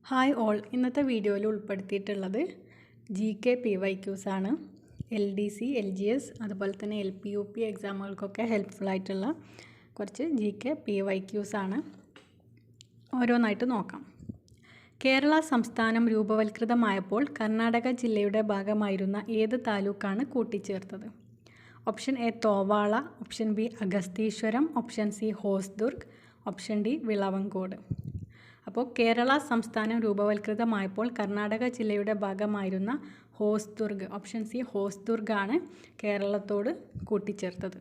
Hi all, ഇന്നത്തെ വീഡിയോയിൽ ഉൾപ്പെടുത്തിയിട്ടുള്ളത് GK PYQs ആണ്. LDC, LGS അതുപോലെ തന്നെ LPUP എക്സാമുകൾക്കൊക്കെ ഹെൽപ്ഫുൾ ആയിട്ടുള്ള കുറച്ച് GK PYQs ആണ്. ഓരോന്നായിട്ട് നോക്കാം. കേരള സംസ്ഥാനം രൂപവൽകൃതമായപ്പോൾ കർണാടക ജില്ലയുടെ ഭാഗമായിരുന്ന ഏത് താലൂക്കാണ് കൂട്ടിച്ചേർത്തത്? Option A Thovala, option B Agastheeswaram, option C Hosdurg, option D Vilavancode. അപ്പോൾ കേരള സംസ്ഥാനം രൂപവൽകൃതമായപ്പോൾ കർണാടക ജില്ലയുടെ ഭാഗമായിരുന്ന ഹോസ്ദുർഗ്, ഓപ്ഷൻ സി ഹോസ്ദുർഗ് ആണ് കേരളത്തോട് കൂട്ടിച്ചേർത്തത്.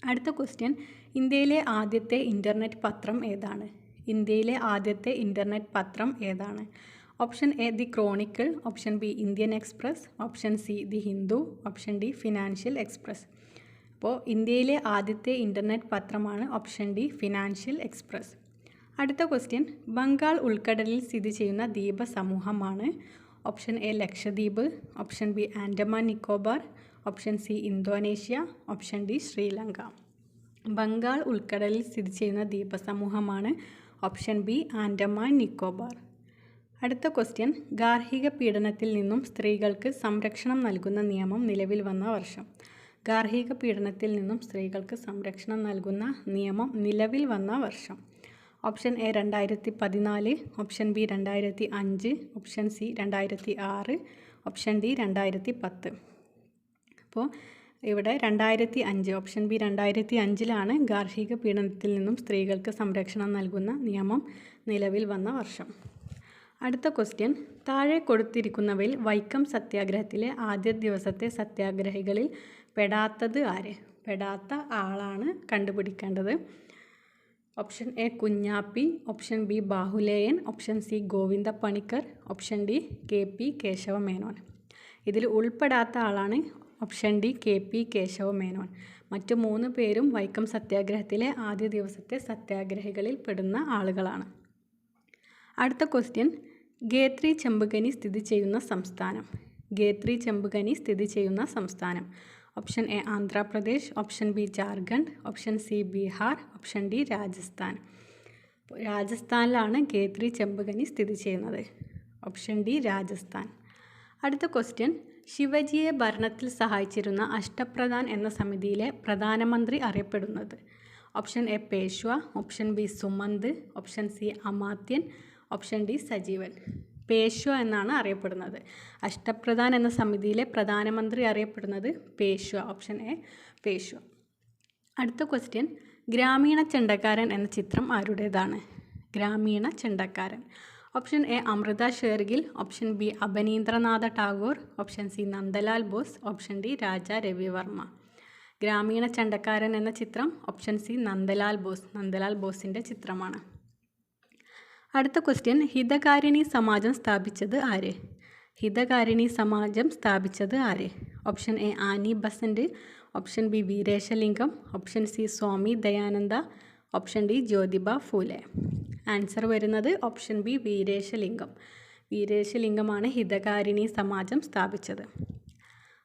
അടുത്ത ക്വസ്റ്റ്യൻ, ഇന്ത്യയിലെ ആദ്യത്തെ ഇൻ്റർനെറ്റ് പത്രം ഏതാണ്? ഇന്ത്യയിലെ ആദ്യത്തെ ഇൻ്റർനെറ്റ് പത്രം ഏതാണ്? Option A the Chronicle, option B Indian express, option C the Hindu, option D financial express. അപ്പോൾ ഇന്ത്യയിലെ ആദ്യത്തെ ഇൻ്റർനെറ്റ് പത്രമാണ് ഓപ്ഷൻ ഡി ഫിനാൻഷ്യൽ എക്സ്പ്രസ്. അടുത്ത ക്വസ്റ്റ്യൻ, ബംഗാൾ ഉൾക്കടലിൽ സ്ഥിതി ചെയ്യുന്ന ദ്വീപ സമൂഹമാണ്? Option A Lakshadweep, option B Andaman Nicobar, option C Indonesia, option D Sri Lanka. Bengal ഉൾക്കടലിൽ സ്ഥിതി ചെയ്യുന്ന ദ്വീപ സമൂഹമാണ് ഓപ്ഷൻ ബി ആൻഡമാൻ നിക്കോബാർ. അടുത്ത ക്വസ്റ്റ്യൻ, ഗാർഹിക പീഡനത്തിൽ നിന്നും സ്ത്രീകൾക്ക് സംരക്ഷണം നൽകുന്ന നിയമം നിലവിൽ വന്ന വർഷം? ഗാർഹിക പീഡനത്തിൽ നിന്നും സ്ത്രീകൾക്ക് സംരക്ഷണം നൽകുന്ന നിയമം നിലവിൽ വന്ന വർഷം? Option A 2014, option B 2005, option C 2006, option D 2010. അപ്പോൾ ഇവിടെ 2005, ഓപ്ഷൻ ബി 2005 ഗാർഹിക പീഡനത്തിൽ നിന്നും സ്ത്രീകൾക്ക് സംരക്ഷണം നൽകുന്ന നിയമം നിലവിൽ വന്ന വർഷം. അടുത്ത ക്വസ്റ്റ്യൻ, താഴെ കൊടുത്തിരിക്കുന്നവയിൽ വൈക്കം സത്യാഗ്രഹത്തിലെ ആദ്യ ദിവസത്തെ സത്യാഗ്രഹികളിൽ പെടാത്തത് ആര്? പെടാത്ത ആളാണ് കണ്ടുപിടിക്കേണ്ടത്. Option A Kunjappi, option B Bahuleyan, option C Govinda Panicker, option D KP Keshava Menon. ഇതിൽ ഉൾപ്പെടാത്ത ആളാണ് option D KP Keshava Menon. മറ്റു 3 പേരും വൈക്കം സത്യാഗ്രഹത്തിലെ ആദ്യ ദിവസത്തെ സത്യാഗ്രഹികളിൽ പെടുന്ന ആളുകളാണ്. അടുത്ത ക്വസ്റ്റ്യൻ, ഗേത്രി ചെമ്പുകനി സ്ഥിതി ചെയ്യുന്ന സംസ്ഥാനം? ഗേത്രി ചെമ്പുകനി സ്ഥിതി ചെയ്യുന്ന സംസ്ഥാനം? Option A Andhra Pradesh, option B Jharkhand, option C Bihar, option D Rajasthan. രാജസ്ഥാനിലാണ് ഗേത്രി ചെമ്പുകനി സ്ഥിതി ചെയ്യുന്നത്. Option D Rajasthan. അടുത്ത ക്വസ്റ്റ്യൻ, ശിവജിയെ ഭരണത്തിൽ സഹായിച്ചിരുന്ന അഷ്ടപ്രധാൻ എന്ന സമിതിയിലെ പ്രധാനമന്ത്രി അറിയപ്പെടുന്നത്? Option A Peshwa, option B Sumant, option C അമാത്യൻ, ഓപ്ഷൻ ഡി സജീവൻ. പേഷ്വ എന്നാണ് അറിയപ്പെടുന്നത്. അഷ്ടപ്രധാൻ എന്ന സമിതിയിലെ പ്രധാനമന്ത്രി അറിയപ്പെടുന്നത് പേഷ്വ, ഓപ്ഷൻ എ പേഷ്വ. അടുത്ത ക്വസ്റ്റ്യൻ, ഗ്രാമീണ ചെണ്ടക്കാരൻ എന്ന ചിത്രം ആരുടേതാണ്? ഗ്രാമീണ ചെണ്ടക്കാരൻ. Option A Amrita Shergil, option B Abanindranath Tagore, option C Nandalal Bose, option D Raja Ravi Varma. ഗ്രാമീണ ചെണ്ടക്കാരൻ എന്ന ചിത്രം ഓപ്ഷൻ സി നന്ദലാൽ ബോസ്, നന്ദലാൽ ബോസിൻ്റെ ചിത്രമാണ്. അടുത്ത ക്വസ്റ്റ്യൻ, ഹിതകാരിണി സമാജം സ്ഥാപിച്ചത് ആര്? ഹിതകാരിണി സമാജം സ്ഥാപിച്ചത് ആര്? Option A Annie Besant, option B Veeresalingam, option C Swami Dayananda, option D Jyotiba Phule. Answer വരുന്നത് ഓപ്ഷൻ ബി വീരേശലിംഗം. വീരേശലിംഗമാണ് ഹിതകാരിണി സമാജം സ്ഥാപിച്ചത്.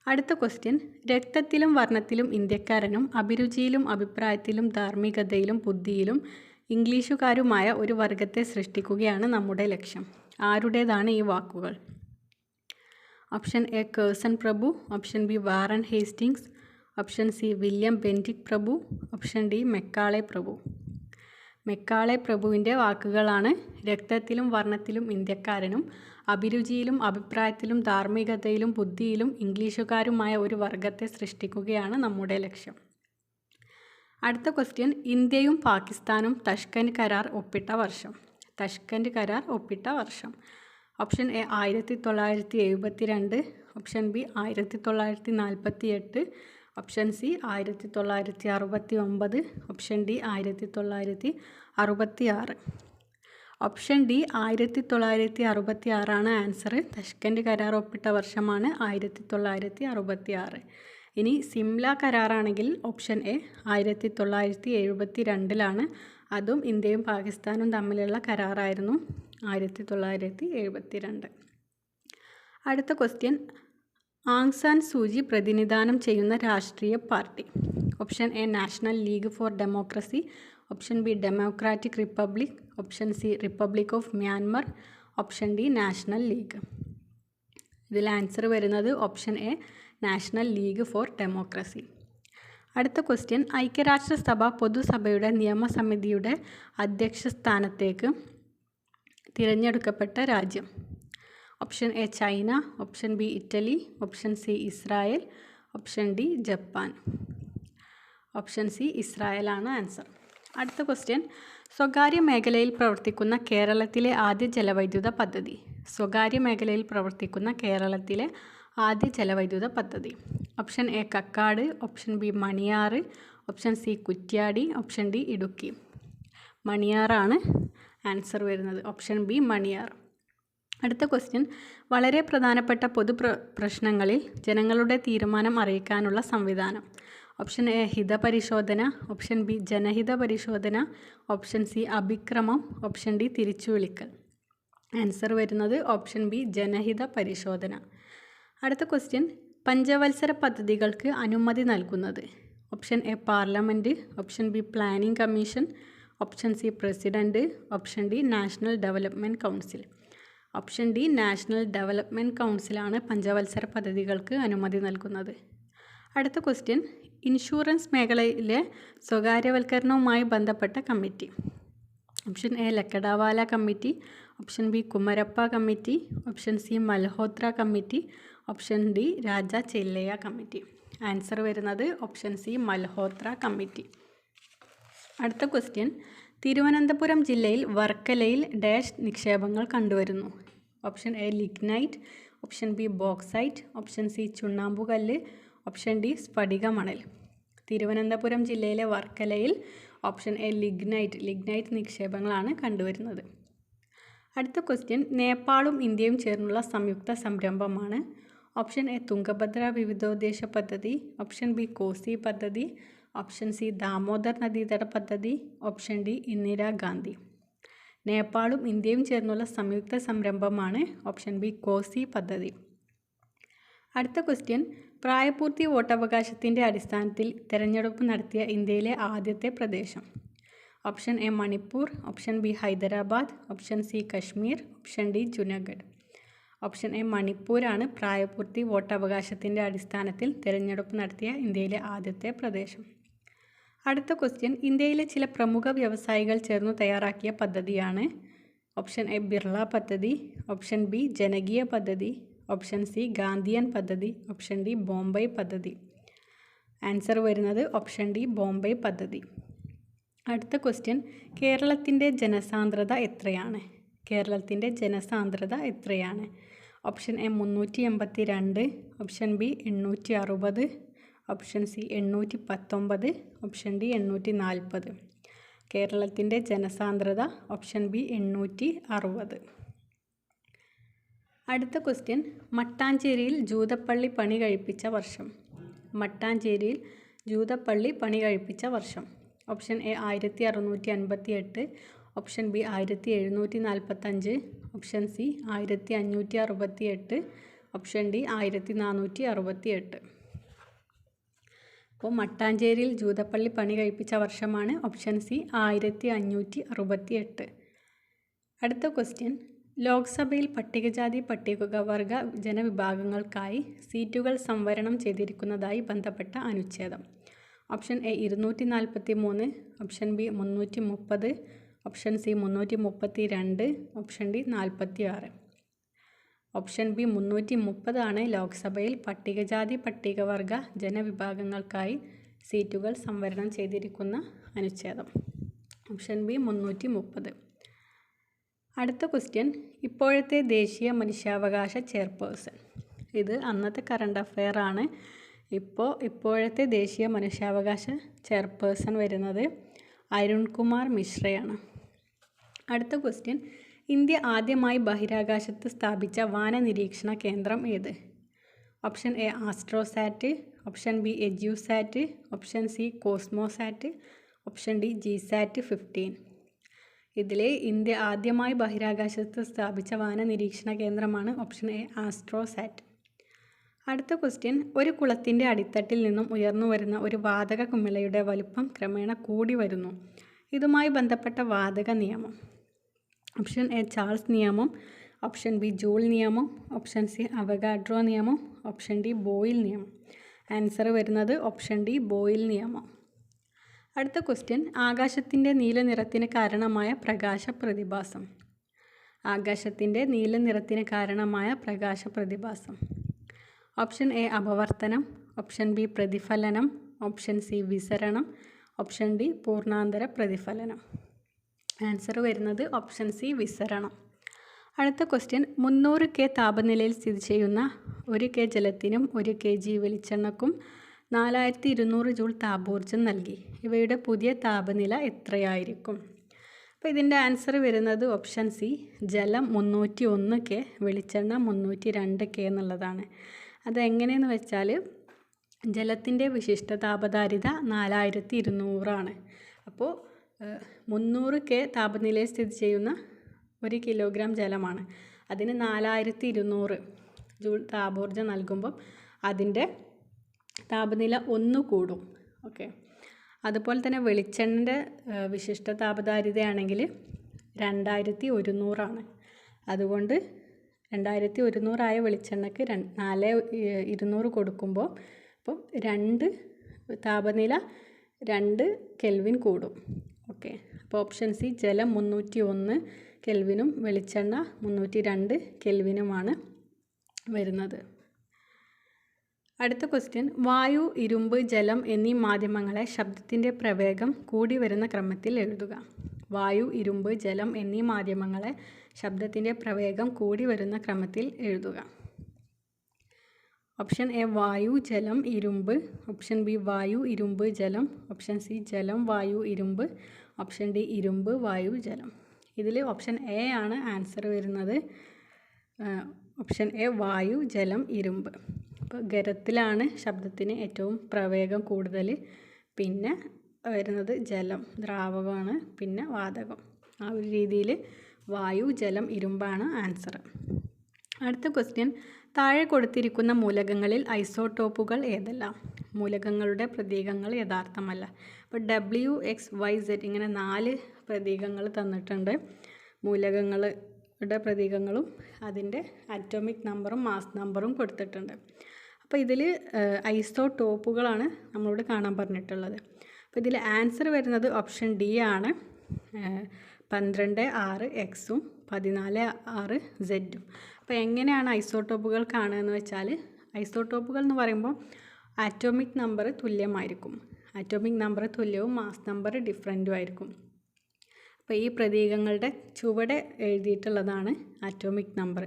അടുത്ത ക്വസ്റ്റ്യൻ, രക്തത്തിലും വർണ്ണത്തിലും ഇന്ത്യക്കാരനും അഭിരുചിയിലും അഭിപ്രായത്തിലും ധാർമ്മികതയിലും ബുദ്ധിയിലും ഇംഗ്ലീഷുകാരുമായ ഒരു വർഗത്തെ സൃഷ്ടിക്കുകയാണ് നമ്മുടെ ലക്ഷ്യം. ആരുടേതാണ് ഈ വാക്കുകൾ? ഓപ്ഷൻ എ കേഴ്സൺ പ്രഭു, option B Warren Hastings, option C William Bentinck പ്രഭു, ഓപ്ഷൻ ഡി മെക്കാളെ പ്രഭു. മെക്കാളെ പ്രഭുവിൻ്റെ വാക്കുകളാണ് രക്തത്തിലും വർണ്ണത്തിലും ഇന്ത്യക്കാരനും അഭിരുചിയിലും അഭിപ്രായത്തിലും ധാർമ്മികതയിലും ബുദ്ധിയിലും ഇംഗ്ലീഷുകാരുമായ ഒരു വർഗത്തെ സൃഷ്ടിക്കുകയാണ് നമ്മുടെ ലക്ഷ്യം. അടുത്ത ക്വസ്റ്റ്യൻ, ഇന്ത്യയും പാകിസ്ഥാനും തഷ്കൻഡ് കരാർ ഒപ്പിട്ട വർഷം? തഷ്കൻഡ് കരാർ ഒപ്പിട്ട വർഷം? Option A 1972, option B 1948, option C 1969, option D 1966. Option D 1966 answer. Tashkent കരാർ ഒപ്പിട്ട വർഷമാണ് 1966. ഇനി സിംല കരാറാണെങ്കിൽ ഓപ്ഷൻ എ 1972, അതും ഇന്ത്യയും പാകിസ്ഥാനും തമ്മിലുള്ള കരാറായിരുന്നു 1972. അടുത്ത ക്വസ്റ്റ്യൻ, ആങ് സാൻ സൂചി പ്രതിനിധാനം ചെയ്യുന്ന രാഷ്ട്രീയ party? Option A National League for Democracy, option B Democratic Republic, option C Republic of Myanmar, option D National League. ഇതിൽ ആൻസർ വരുന്നത് option A National League for Democracy. അടുത്ത ക്വസ്റ്റ്യൻ, ഐക്യരാഷ്ട്രസഭ പൊതുസഭയുടെ നിയമസമിതിയുടെ അധ്യക്ഷ സ്ഥാനത്തേക്ക് തിരഞ്ഞെടുക്കപ്പെട്ട രാജ്യം. Option A China, option B Italy, option C Israel, option D Japan. Option C ഇസ്രായേലാണ് ആൻസർ. അടുത്ത ക്വസ്റ്റ്യൻ, സ്വകാര്യ മേഖലയിൽ പ്രവർത്തിക്കുന്ന കേരളത്തിലെ ആദ്യ ജലവൈദ്യുത പദ്ധതി. സ്വകാര്യ മേഖലയിൽ പ്രവർത്തിക്കുന്ന കേരളത്തിലെ ആദ്യ ജലവൈദ്യുത പദ്ധതി. Option A Kakkad, option B Maniyar, option C Kuttiadi, option D Idukki. മണിയാറാണ് ആൻസർ വരുന്നത്. Option B Maniyar. അടുത്ത ക്വസ്റ്റ്യൻ, വളരെ പ്രധാനപ്പെട്ട പ്രശ്നങ്ങളിൽ ജനങ്ങളുടെ തീരുമാനം അറിയിക്കാനുള്ള സംവിധാനം. ഓപ്ഷൻ എ ഹിതപരിശോധന, ഓപ്ഷൻ ബി ജനഹിത പരിശോധന, ഓപ്ഷൻ സി അഭിക്രമം, ഓപ്ഷൻ ഡി തിരിച്ചുവിളിക്കൽ. ആൻസർ വരുന്നത് ഓപ്ഷൻ ബി ജനഹിത പരിശോധന. അടുത്ത ക്വസ്റ്റ്യൻ, പഞ്ചവത്സര പദ്ധതികൾക്ക് അനുമതി നൽകുന്നത്. Option A parliament, option B planning commission, option C president, option D national development council. Option D national development കൗൺസിലാണ് പഞ്ചവത്സര പദ്ധതികൾക്ക് അനുമതി നൽകുന്നത്. അടുത്ത ക്വസ്റ്റ്യൻ, ഇൻഷുറൻസ് മേഖലയിലെ സ്വകാര്യവൽക്കരണവുമായി ബന്ധപ്പെട്ട committee. Option A Lakdawala committee, option B Kumarappa committee, option C Malhotra committee, option D Raja Chelliah committee. Answer വരുന്നത് ഓപ്ഷൻ സി മൽഹോത്ര കമ്മിറ്റി. അടുത്ത ക്വസ്റ്റ്യൻ, തിരുവനന്തപുരം ജില്ലയിൽ വർക്കലയിൽ ഡാഷ് നിക്ഷേപങ്ങൾ കണ്ടുവരുന്നു. Option A lignite, option B bauxite, option C ചുണ്ണാമ്പുകല്ല്, ഓപ്ഷൻ ഡി സ്ഫടിക മണൽ. തിരുവനന്തപുരം ജില്ലയിലെ വർക്കലയിൽ ഓപ്ഷൻ എ ലിഗ്നൈറ്റ് നിക്ഷേപങ്ങളാണ് കണ്ടുവരുന്നത്. അടുത്ത ക്വസ്റ്റ്യൻ, നേപ്പാളും ഇന്ത്യയും ചേർന്നുള്ള സംയുക്ത സംരംഭമാണ്. ഓപ്ഷൻ എ തുംഗഭദ്ര വിവിധോദ്ദേശ പദ്ധതി, ഓപ്ഷൻ ബി കോസി പദ്ധതി, ഓപ്ഷൻ സി ദാമോദർ നദീതട പദ്ധതി, ഓപ്ഷൻ ഡി ഇന്ദിരാഗാന്ധി. നേപ്പാളും ഇന്ത്യയും ചേർന്നുള്ള സംയുക്ത സംരംഭമാണ് ഓപ്ഷൻ ബി കോസി പദ്ധതി. അടുത്ത ക്വസ്റ്റ്യൻ, പ്രായപൂർത്തി വോട്ടവകാശത്തിൻ്റെ അടിസ്ഥാനത്തിൽ തിരഞ്ഞെടുപ്പ് നടത്തിയ ഇന്ത്യയിലെ ആദ്യത്തെ പ്രദേശം. Option A Manipur, option B Hyderabad, option C Kashmir, option D Junagadh. Option A മണിപ്പൂരാണ് പ്രായപൂർത്തി വോട്ടവകാശത്തിൻ്റെ അടിസ്ഥാനത്തിൽ തിരഞ്ഞെടുപ്പ് നടത്തിയ ഇന്ത്യയിലെ ആദ്യത്തെ പ്രദേശം. അടുത്ത ക്വസ്റ്റ്യൻ, ഇന്ത്യയിലെ ചില പ്രമുഖ വ്യവസായികൾ ചേർന്നു തയ്യാറാക്കിയ പദ്ധതിയാണ്. ഓപ്ഷൻ എ ബിർള പദ്ധതി, ഓപ്ഷൻ ബി ജനകീയ പദ്ധതി, ഓപ്ഷൻ സി ഗാന്ധിയൻ പദ്ധതി, ഓപ്ഷൻ ഡി ബോംബെ പദ്ധതി. ആൻസർ വരുന്നത് ഓപ്ഷൻ ഡി ബോംബെ പദ്ധതി. അടുത്ത ക്വസ്റ്റ്യൻ, കേരളത്തിൻ്റെ ജനസാന്ദ്രത എത്രയാണ്? കേരളത്തിൻ്റെ ജനസാന്ദ്രത എത്രയാണ്? Option A 382, option B 860, option C 819, option D 840. കേരളത്തിൻ്റെ ജനസാന്ദ്രത ഓപ്ഷൻ ബി 860. അടുത്ത ക്വസ്റ്റ്യൻ, മട്ടാഞ്ചേരിയിൽ ജൂതപ്പള്ളി പണി കഴിപ്പിച്ച വർഷം. മട്ടാഞ്ചേരിയിൽ ജൂതപ്പള്ളി പണി കഴിപ്പിച്ച വർഷം. Option A 1658, option B 1745, option C 1568, option D 1468. അപ്പോൾ മട്ടാഞ്ചേരിയിൽ ജൂതപ്പള്ളി പണി കഴിപ്പിച്ച വർഷമാണ് ഓപ്ഷൻ സി 1568. അടുത്ത ക്വസ്റ്റ്യൻ, ലോക്സഭയിൽ പട്ടികജാതി പട്ടികവർഗ ജനവിഭാഗങ്ങൾക്കായി സീറ്റുകൾ സംവരണം ചെയ്തിരിക്കുന്നതായി ബന്ധപ്പെട്ട അനുച്ഛേദം. Option A 243, option B 330, option C 332, option D 46. Option B 330 ആണ് ലോക്സഭയിൽ പട്ടികജാതി പട്ടികവർഗ ജനവിഭാഗങ്ങൾക്കായി സീറ്റുകൾ സംവരണം ചെയ്തിരിക്കുന്ന അനുച്ഛേദം. Option B 330. അടുത്ത ക്വസ്റ്റ്യൻ, ഇപ്പോഴത്തെ ദേശീയ മനുഷ്യാവകാശ ചെയർപേഴ്സൺ. ഇത് അന്നത്തെ കറണ്ട് അഫെയർ ആണ്. ഇപ്പോഴത്തെ ദേശീയ മനുഷ്യാവകാശ ചെയർപേഴ്സൺ വരുന്നത് അരുൺകുമാർ മിശ്രയാണ്. അടുത്ത ക്വസ്റ്റ്യൻ, ഇന്ത്യ ആദ്യമായി ബഹിരാകാശത്ത് സ്ഥാപിച്ച വാന നിരീക്ഷണ കേന്ദ്രം ഏത്? Option A Astrosat, option B Edusat, option C Cosmosat, option D GSAT 15. ഇതിൽ ഇന്ത്യ ആദ്യമായി ബഹിരാകാശത്ത് സ്ഥാപിച്ച വാന നിരീക്ഷണ കേന്ദ്രമാണ് ഓപ്ഷൻ എ ആസ്ട്രോസാറ്റ്. അടുത്ത ക്വസ്റ്റ്യൻ, ഒരു കുളത്തിൻ്റെ അടിത്തട്ടിൽ നിന്നും ഉയർന്നു വരുന്ന ഒരു വാതക കുമിളയുടെ വലുപ്പം ക്രമേണ കൂടി വരുന്നു. ഇതുമായി ബന്ധപ്പെട്ട വാതക നിയമം. ഓപ്ഷൻ എ ചാൾസ് നിയമം, ഓപ്ഷൻ ബി ജൂൾ നിയമം, ഓപ്ഷൻ സി അവഗാഡ്രോ നിയമം, ഓപ്ഷൻ ഡി ബോയിൽ നിയമം. ആൻസർ വരുന്നത് ഓപ്ഷൻ ഡി ബോയിൽ നിയമം. അടുത്ത ക്വസ്റ്റ്യൻ, ആകാശത്തിൻ്റെ നീല നിറത്തിന് കാരണമായ പ്രകാശ പ്രതിഭാസം. ആകാശത്തിൻ്റെ നീല നിറത്തിന് കാരണമായ പ്രകാശ പ്രതിഭാസം. ഓപ്ഷൻ എ അപവർത്തനം, ഓപ്ഷൻ ബി പ്രതിഫലനം, ഓപ്ഷൻ സി വിസരണം, ഓപ്ഷൻ ഡി പൂർണ്ണാന്തര പ്രതിഫലനം. ആൻസർ വരുന്നത് ഓപ്ഷൻ സി വിസരണം. അടുത്ത ക്വസ്റ്റ്യൻ, 300 K താപനിലയിൽ സ്ഥിതി ചെയ്യുന്ന 1 K ജലത്തിനും 1 kg വെളിച്ചെണ്ണക്കും 4200 ജൂൾ താപോർജ്ജം നൽകി. ഇവയുടെ പുതിയ താപനില എത്രയായിരിക്കും? അപ്പോൾ ഇതിൻ്റെ ആൻസർ വരുന്നത് ഓപ്ഷൻ സി ജലം 301 K, വെളിച്ചെണ്ണ 302 K എന്നുള്ളതാണ്. അതെങ്ങനെയെന്ന് വെച്ചാൽ ജലത്തിൻ്റെ വിശിഷ്ട താപധാരിത 4200 ആണ്. അപ്പോൾ 300 K താപനിലയിൽ സ്ഥിതി ചെയ്യുന്ന 1 കിലോഗ്രാം ജലമാണ്. അതിന് 4200 ജൂൾ താപോർജ്ജം നൽകുമ്പം അതിൻ്റെ താപനില 1 കൂടും. ഓക്കെ. അതുപോലെ തന്നെ വെളിച്ചെണ്ണൻ്റെ വിശിഷ്ട താപധാരിതയാണെങ്കിൽ 2100 ആണ്. അതുകൊണ്ട് 2100 ആയ വെളിച്ചെണ്ണയ്ക്ക് 4200 കൊടുക്കുമ്പോൾ അപ്പം താപനില 2 കെൽവിൻ കൂടും. ഓക്കെ. അപ്പോൾ ഓപ്ഷൻ സി ജലം 301 കെൽവിനും വെളിച്ചെണ്ണ 302 കെൽവിനുമാണ് വരുന്നത്. അടുത്ത ക്വസ്റ്റ്യൻ, വായു, ഇരുമ്പ്, ജലം എന്നീ മാധ്യമങ്ങളെ ശബ്ദത്തിൻ്റെ പ്രവേഗം കൂടി വരുന്ന ക്രമത്തിൽ എഴുതുക. വായു, ഇരുമ്പ്, ജലം എന്നീ മാധ്യമങ്ങളെ ശബ്ദത്തിൻ്റെ പ്രവേഗം കൂടി വരുന്ന ക്രമത്തിൽ എഴുതുക. ഓപ്ഷൻ എ വായു, ജലം, ഇരുമ്പ്, ഓപ്ഷൻ ബി വായു, ഇരുമ്പ്, ജലം, ഓപ്ഷൻ സി ജലം, വായു, ഇരുമ്പ്, ഓപ്ഷൻ ഡി ഇരുമ്പ്, വായു, ജലം. ഇതിൽ ഓപ്ഷൻ എ ആണ് ആൻസർ വരുന്നത്. ഓപ്ഷൻ എ വായു, ജലം, ഇരുമ്പ്. അപ്പോൾ ഖരത്തിലാണ് ശബ്ദത്തിന് ഏറ്റവും പ്രവേഗം കൂടുതൽ, പിന്നെ വരുന്നത് ജലം ദ്രാവകമാണ്, പിന്നെ വാതകം. ആ ഒരു രീതിയിൽ വായു, ജലം, ഇരുമ്പാണ് ആൻസർ. അടുത്ത ക്വസ്റ്റ്യൻ, താഴെ കൊടുത്തിരിക്കുന്ന മൂലകങ്ങളിൽ ഐസോട്ടോപ്പുകൾ ഏതെല്ലാം? മൂലകങ്ങളുടെ പ്രതീകങ്ങൾ യഥാർത്ഥമല്ല. അപ്പോൾ WXYZ ഇങ്ങനെ 4 പ്രതീകങ്ങൾ തന്നിട്ടുണ്ട്. മൂലകങ്ങളുടെ പ്രതീകങ്ങളും അതിൻ്റെ അറ്റോമിക് നമ്പറും മാസ് നമ്പറും കൊടുത്തിട്ടുണ്ട്. അപ്പോൾ ഇതിൽ ഐസോട്ടോപ്പുകളാണ് നമ്മളോട് കാണാൻ പറഞ്ഞിട്ടുള്ളത്. അപ്പോൾ ഇതിൽ ആൻസർ വരുന്നത് ഓപ്ഷൻ ഡി ആണ്. 12 6 14 6 Z. അപ്പോൾ എങ്ങനെയാണ് ഐസോട്ടോപ്പുകൾ കാണുകയെന്ന് വെച്ചാൽ, ഐസോട്ടോപ്പുകൾ എന്ന് പറയുമ്പോൾ ആറ്റോമിക് നമ്പർ തുല്യമായിരിക്കും. ആറ്റോമിക് നമ്പർ തുല്യവും മാസ് നമ്പർ ഡിഫറൻറ്റും ആയിരിക്കും. അപ്പോൾ ഈ പ്രതീകങ്ങളുടെ ചുവടെ എഴുതിയിട്ടുള്ളതാണ് ആറ്റോമിക് നമ്പർ.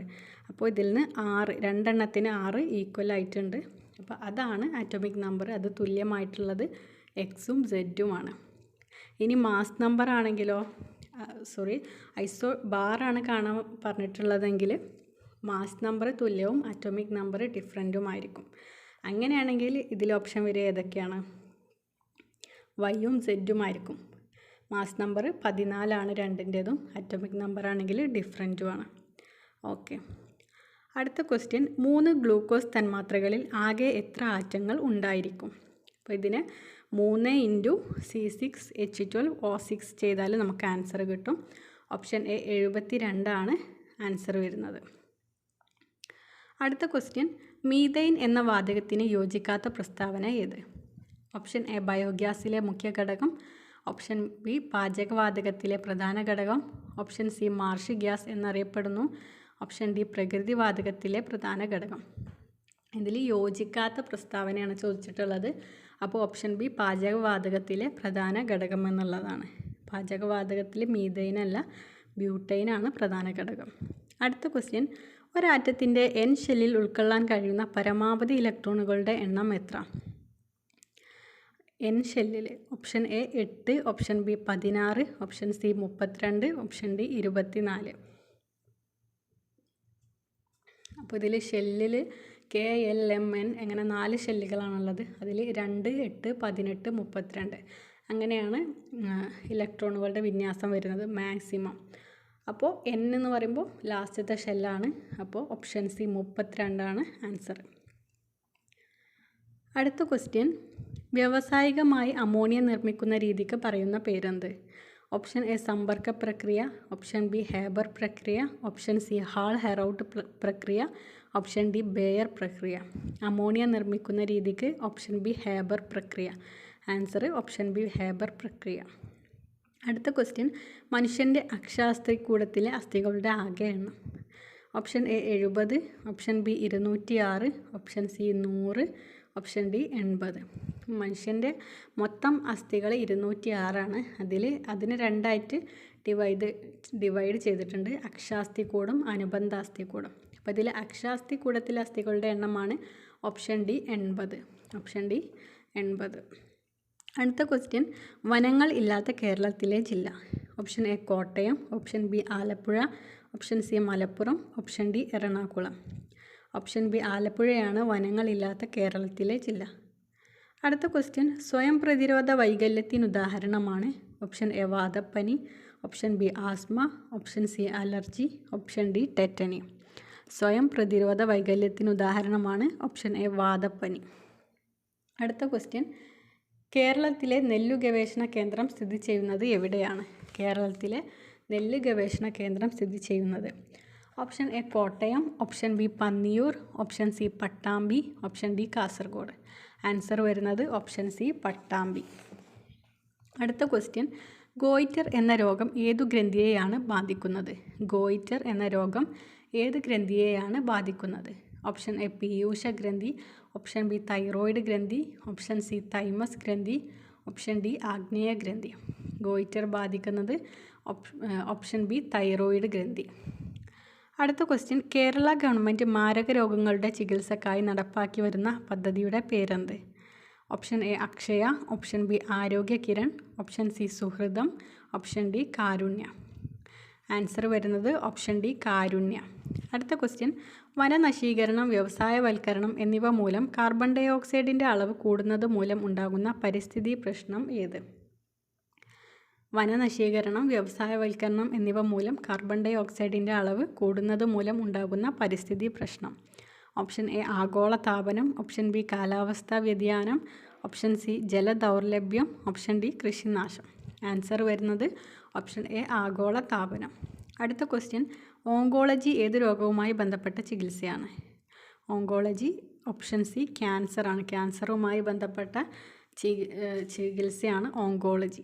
അപ്പോൾ ഇതിൽ നിന്ന് 6 രണ്ടെണ്ണത്തിന് 6 ഈക്വൽ ആയിട്ടുണ്ട്. അപ്പോൾ അതാണ് ആറ്റോമിക് നമ്പർ. അത് തുല്യമായിട്ടുള്ളത് എക്സും സെഡുമാണ്. ഇനി മാസ് നമ്പർ ആണെങ്കിലോ, ബാറാണ് കാണാൻ പറഞ്ഞിട്ടുള്ളതെങ്കിൽ മാസ് നമ്പർ തുല്യവും ആറ്റോമിക് നമ്പർ ഡിഫറൻറ്റുമായിരിക്കും. അങ്ങനെയാണെങ്കിൽ ഇതിൽ ഓപ്ഷൻ വരെ ഏതൊക്കെയാണ്? വൈയും സെഡുമായിരിക്കും. മാസ് നമ്പർ 14 രണ്ടിൻ്റേതും, ആറ്റോമിക് നമ്പർ ആണെങ്കിൽ ഡിഫറൻറ്റുമാണ്. ഓക്കെ. അടുത്ത ക്വസ്റ്റ്യൻ, 3 ഗ്ലൂക്കോസ് തന്മാത്രകളിൽ ആകെ എത്ര ആറ്റങ്ങൾ ഉണ്ടായിരിക്കും? അപ്പോൾ ഇതിന് 3 × C6H12O6 ചെയ്താൽ നമുക്ക് ആൻസർ കിട്ടും. ഓപ്ഷൻ എ 72 ആണ് ആൻസർ വരുന്നത്. അടുത്ത ക്വസ്റ്റ്യൻ, മീഥൈൻ എന്ന വാതകത്തിന് യോജിക്കാത്ത പ്രസ്താവന ഏത്? ഓപ്ഷൻ എ ബയോഗ്യാസിലെ മുഖ്യ ഘടകം, ഓപ്ഷൻ ബി പാചകവാതകത്തിലെ പ്രധാന ഘടകം, ഓപ്ഷൻ സി മാർഷ് ഗ്യാസ് എന്നറിയപ്പെടുന്നു, ഓപ്ഷൻ ഡി പ്രകൃതിവാതകത്തിലെ പ്രധാന ഘടകം. ഇതിൽ യോജിക്കാത്ത പ്രസ്താവനയാണ് ചോദിച്ചിട്ടുള്ളത്. അപ്പോൾ ഓപ്ഷൻ ബി പാചകവാതകത്തിലെ പ്രധാന ഘടകം എന്നുള്ളതാണ്. പാചകവാതകത്തിൽ മീഥൈനല്ല, ബ്യൂട്ടൈനാണ് പ്രധാന ഘടകം. അടുത്ത ക്വസ്റ്റ്യൻ, ഒരാറ്റത്തിൻ്റെ N ഷെല്ലിൽ ഉൾക്കൊള്ളാൻ കഴിയുന്ന പരമാവധി ഇലക്ട്രോണുകളുടെ എണ്ണം എത്ര? N ഷെല്ലിൽ option A 8, option B 16, option C 32, option D 24. അപ്പോൾ ഇതിൽ ഷെല്ലിൽ KLMN അങ്ങനെ 4 ഷെല്ലുകളാണുള്ളത്. അതിൽ 2, 8, 18, 32 അങ്ങനെയാണ് ഇലക്ട്രോണുകളുടെ വിന്യാസം വരുന്നത് മാക്സിമം. അപ്പോൾ N എന്ന് പറയുമ്പോൾ ലാസ്റ്റത്തെ ഷെല്ലാണ്. അപ്പോൾ ഓപ്ഷൻ സി 32 ആണ് ആൻസർ. അടുത്ത ക്വസ്റ്റ്യൻ, വ്യാവസായികമായി അമോണിയ നിർമ്മിക്കുന്ന രീതിക്ക് പറയുന്ന പേരെന്ത്? ഓപ്ഷൻ എ സമ്പർക്ക പ്രക്രിയ, ഓപ്ഷൻ ബി ഹേബർ പ്രക്രിയ, ഓപ്ഷൻ സി ഹാൾ ഹെറൗട്ട് പ്രക്രിയ, ഓപ്ഷൻ ഡി ബേയർ പ്രക്രിയ. അമോണിയ നിർമ്മിക്കുന്ന രീതിക്ക് ഓപ്ഷൻ ബി ഹേബർ പ്രക്രിയ. ആൻസർ ഓപ്ഷൻ ബി ഹേബർ പ്രക്രിയ. അടുത്ത ക്വസ്റ്റ്യൻ, മനുഷ്യൻ്റെ അക്ഷാസ്ഥികൂടത്തിലെ അസ്ഥികളുടെ ആകെ എണ്ണം. Option A 70, option B 206, option C 100, option D 80. മനുഷ്യൻ്റെ മൊത്തം അസ്ഥികൾ 206 അതിന് രണ്ടായിട്ട് ഡിവൈഡ് ചെയ്തിട്ടുണ്ട്, അക്ഷാസ്ഥികൂടം, അനുബന്ധ അസ്ഥികൂടം. അപ്പോൾ ഇതിൽ അക്ഷാസ്ഥികൂടത്തിലെ അസ്ഥികളുടെ എണ്ണമാണ് ഓപ്ഷൻ ഡി 80. Option D 80. അടുത്ത ക്വസ്റ്റ്യൻ, വനങ്ങൾ ഇല്ലാത്ത കേരളത്തിലെ ജില്ല. Option A Kottayam, option B Alappuzha, option C Malappuram, option D Ernakulam. Option B ആലപ്പുഴയാണ് വനങ്ങളില്ലാത്ത കേരളത്തിലെ ജില്ല. അടുത്ത ക്വസ്റ്റ്യൻ, സ്വയം പ്രതിരോധ വൈകല്യത്തിന് ഉദാഹരണമാണ്. ഓപ്ഷൻ എ വാതപ്പനി, option B asthma, option C allergy, option D tetany. സ്വയം പ്രതിരോധ വൈകല്യത്തിന് ഉദാഹരണമാണ് ഓപ്ഷൻ എ വാതപ്പനി. അടുത്ത ക്വസ്റ്റ്യൻ, കേരളത്തിലെ നെല്ലു ഗവേഷണ കേന്ദ്രം സ്ഥിതി ചെയ്യുന്നത് എവിടെയാണ്? കേരളത്തിലെ നെല്ല് ഗവേഷണ കേന്ദ്രം സ്ഥിതി ചെയ്യുന്നത് option A Kottayam, option B Panniyur, option C Pattambi, option D Kasaragod. Answer വരുന്നത് ഓപ്ഷൻ സി പട്ടാമ്പി. അടുത്ത ക്വസ്റ്റ്യൻ, ഗോയിറ്റർ എന്ന രോഗം ഏതു ഗ്രന്ഥിയെയാണ് ബാധിക്കുന്നത്? ഗോയിറ്റർ എന്ന രോഗം ഏത് ഗ്രന്ഥിയെയാണ് ബാധിക്കുന്നത്? ഓപ്ഷൻ എ പീയൂഷ ഗ്രന്ഥി, ഓപ്ഷൻ ബി തൈറോയിഡ് ഗ്രന്ഥി, ഓപ്ഷൻ സി തൈമസ് ഗ്രന്ഥി, ഓപ്ഷൻ ഡി ആഗ്നേയ ഗ്രന്ഥി. ഗോയിറ്റർ ബാധിക്കുന്നത് ഓപ്ഷൻ ബി തൈറോയിഡ് ഗ്രന്ഥി. അടുത്ത ക്വസ്റ്റ്യൻ, കേരള ഗവൺമെൻറ് മാരക രോഗങ്ങളുടെ ചികിത്സക്കായി നടപ്പാക്കി വരുന്ന പദ്ധതിയുടെ പേരെന്ത്? Option A Akshaya, option B ആരോഗ്യ കിരൺ, ഓപ്ഷൻ സി സുഹൃതം, ഓപ്ഷൻ ഡി കാരുണ്യ. ആൻസർ വരുന്നത് ഓപ്ഷൻ ഡി കാരുണ്യ. അടുത്ത ക്വസ്റ്റ്യൻ, വനനശീകരണം, വ്യവസായവൽക്കരണം എന്നിവ മൂലം കാർബൺ ഡൈ ഓക്സൈഡിൻ്റെ അളവ് കൂടുന്നത് മൂലം ഉണ്ടാകുന്ന പരിസ്ഥിതി പ്രശ്നം ഏത്? വനനശീകരണം, വ്യവസായവൽക്കരണം എന്നിവ മൂലം കാർബൺ ഡൈ ഓക്സൈഡിൻ്റെ അളവ് കൂടുന്നത് മൂലം ഉണ്ടാകുന്ന പരിസ്ഥിതി പ്രശ്നം. ഓപ്ഷൻ എ ആഗോളതാപനം, ഓപ്ഷൻ ബി കാലാവസ്ഥാ വ്യതിയാനം, ഓപ്ഷൻ സി ജലദൗർലഭ്യം, ഓപ്ഷൻ ഡി കൃഷിനാശം. ആൻസർ വരുന്നത് ഓപ്ഷൻ എ ആഗോളതാപനം. അടുത്ത ക്വസ്റ്റ്യൻ, ഓങ്കോളജി ഏത് രോഗവുമായി ബന്ധപ്പെട്ട ചികിത്സയാണ്? ഓങ്കോളജി ഓപ്ഷൻ സി ക്യാൻസറാണ്. ക്യാൻസറുമായി ബന്ധപ്പെട്ട ചികിത്സയാണ് ഓങ്കോളജി.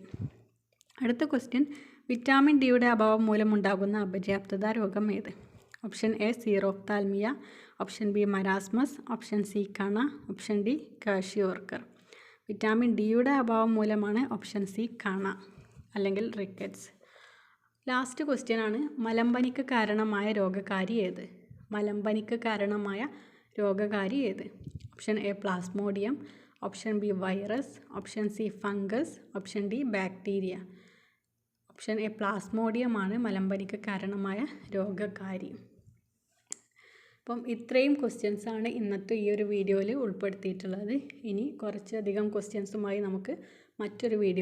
അടുത്ത ക്വസ്റ്റ്യൻ, വിറ്റാമിൻ ഡിയുടെ അഭാവം മൂലമുണ്ടാകുന്ന അപര്യാപ്തത രോഗം ഏത്? Option A xerophthalmia, option B marasmus, option C കണ, ഓപ്ഷൻ ഡി കാഷിയോർക്കർ. വിറ്റാമിൻ ഡിയുടെ അഭാവം മൂലമാണ് ഓപ്ഷൻ സി കണ അല്ലെങ്കിൽ റിക്കറ്റ്സ്. ലാസ്റ്റ് ക്വസ്റ്റ്യൻ ആണ്, മലമ്പനിക്ക് കാരണമായ രോഗകാരി ഏത്? മലമ്പനിക്ക് കാരണമായ രോഗകാരി ഏത്? Option A plasmodium, option B virus, option C fungus, option D bacteria. Option A പ്ലാസ്മോഡിയമാണ് മലമ്പനിക്ക് കാരണമായ രോഗകാരി. അപ്പം ഇത്രയും ക്വസ്റ്റ്യൻസാണ് ഇന്നത്തെ ഈ ഒരു വീഡിയോയിൽ ഉൾപ്പെടുത്തിയിട്ടുള്ളത്. ഇനി കുറച്ചധികം ക്വസ്റ്റ്യൻസുമായി നമുക്ക് മറ്റൊരു വീഡിയോ